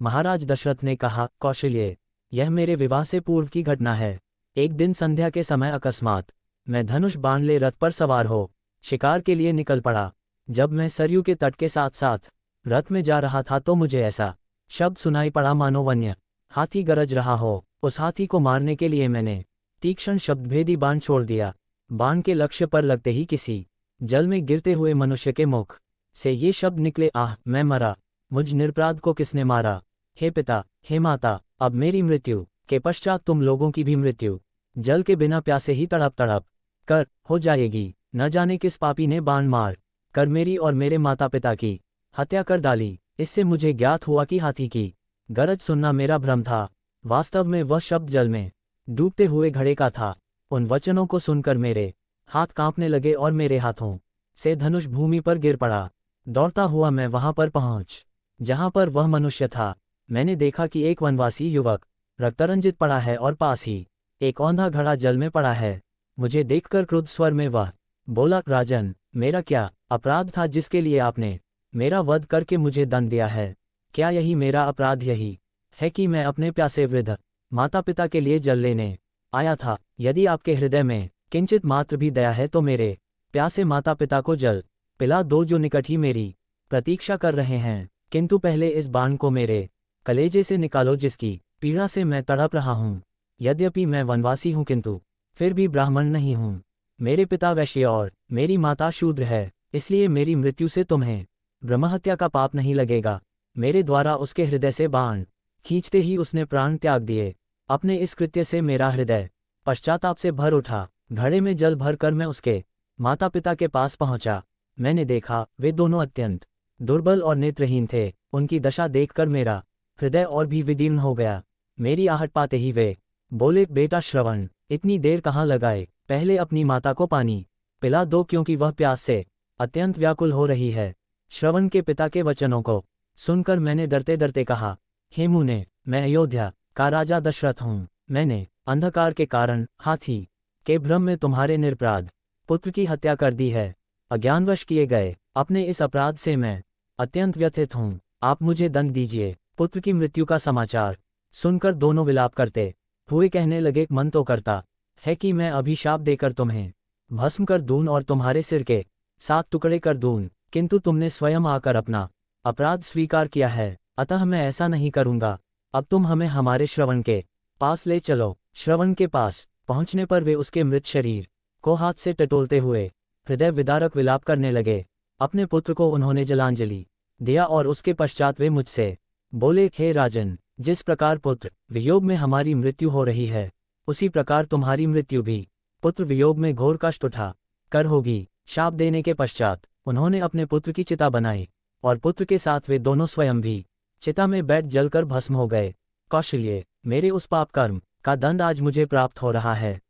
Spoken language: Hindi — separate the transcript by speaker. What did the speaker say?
Speaker 1: महाराज दशरथ ने कहा, कौशल्य, यह मेरे विवाह से पूर्व की घटना है। एक दिन संध्या के समय अकस्मात मैं धनुष बाण ले रथ पर सवार हो शिकार के लिए निकल पड़ा। जब मैं सरयू के तट के साथ साथ रथ में जा रहा था तो मुझे ऐसा शब्द सुनाई पड़ा मानो वन्य हाथी गरज रहा हो। उस हाथी को मारने के लिए मैंने तीक्ष्ण शब्दभेदी बाण छोड़ दिया। बाण के लक्ष्य पर लगते ही किसी जल में गिरते हुए मनुष्य के मुख से ये शब्द निकले, आह, मैं मरा, मुझ निरपराध को किसने मारा। हे पिता, हे माता, अब मेरी मृत्यु के पश्चात तुम लोगों की भी मृत्यु जल के बिना प्यासे ही तड़प तड़प कर हो जाएगी। न जाने किस पापी ने बाण मार कर मेरी और मेरे माता पिता की हत्या कर डाली। इससे मुझे ज्ञात हुआ कि हाथी की गरज सुनना मेरा भ्रम था। वास्तव में वह शब्द जल में डूबते हुए घड़े का था। उन वचनों को सुनकर मेरे हाथ कांपने लगे और मेरे हाथों से धनुष भूमि पर गिर पड़ा। दौड़ता हुआ मैं वहां पर पहुंच जहां पर वह मनुष्य था। मैंने देखा कि एक वनवासी युवक रक्तरंजित पड़ा है और पास ही एक औंधा घड़ा जल में पड़ा है। मुझे देखकर क्रुद्ध स्वर में वह बोला, राजन, मेरा क्या अपराध था जिसके लिए आपने मेरा वध करके मुझे दंड दिया है। क्या यही मेरा अपराध यही है कि मैं अपने प्यासे वृद्ध माता पिता के लिए जल लेने आया था। यदि आपके हृदय में किंचित मात्र भी दया है तो मेरे प्यासे माता पिता को जल पिला दो जो निकट ही मेरी प्रतीक्षा कर रहे हैं। किंतु पहले इस बाण को मेरे कलेजे से निकालो जिसकी पीड़ा से मैं तड़प रहा हूँ। यद्यपि मैं वनवासी हूँ किंतु फिर भी ब्राह्मण नहीं हूँ। मेरे पिता वैश्य और मेरी माता शूद्र है, इसलिए मेरी मृत्यु से तुम्हें ब्रह्महत्या का पाप नहीं लगेगा। मेरे द्वारा उसके हृदय से बाण खींचते ही उसने प्राण त्याग दिए। अपने इस कृत्य से मेरा हृदय पश्चाताप से भर उठा। घड़े में जल भर कर मैं उसके माता पिता के पास पहुंचा। मैंने देखा वे दोनों अत्यंत दुर्बल और नेत्रहीन थे। उनकी दशा देखकर मेरा हृदय और भी विदीर्ण हो गया। मेरी आहट पाते ही वे बोले, बेटा श्रवण, इतनी देर कहाँ लगाए, पहले अपनी माता को पानी पिला दो क्योंकि वह प्यास से अत्यंत व्याकुल हो रही है। श्रवण के पिता के वचनों को सुनकर मैंने डरते डरते कहा, हे मुने, मैं अयोध्या का राजा दशरथ हूँ। मैंने अंधकार के कारण हाथी के भ्रम में तुम्हारे निरपराध पुत्र की हत्या कर दी है। अज्ञानवश किए गए अपने इस अपराध से मैं अत्यंत व्यथित हूँ। आप मुझे दंड दीजिए। पुत्र की मृत्यु का समाचार सुनकर दोनों विलाप करते हुए कहने लगे, मन तो करता है कि मैं अभिशाप देकर तुम्हें भस्म कर दूं और तुम्हारे सिर के 7 टुकड़े कर दूं, किंतु तुमने स्वयं आकर अपना अपराध स्वीकार किया है, अतः मैं ऐसा नहीं करूंगा। अब तुम हमें हमारे श्रवण के पास ले चलो। श्रवण के पास पहुंचने पर वे उसके मृत शरीर को हाथ से टटोलते हुए हृदय विदारक विलाप करने लगे। अपने पुत्र को उन्होंने जलांजलि दिया और उसके पश्चात वे मुझसे बोले, हे राजन, जिस प्रकार पुत्र वियोग में हमारी मृत्यु हो रही है उसी प्रकार तुम्हारी मृत्यु भी पुत्र वियोग में घोर कष्ट उठा कर होगी। शाप देने के पश्चात उन्होंने अपने पुत्र की चिता बनाई और पुत्र के साथ वे दोनों स्वयं भी चिता में बैठ जलकर भस्म हो गए। कौशल्य, मेरे उस पाप कर्म का दंड आज मुझे प्राप्त हो रहा है।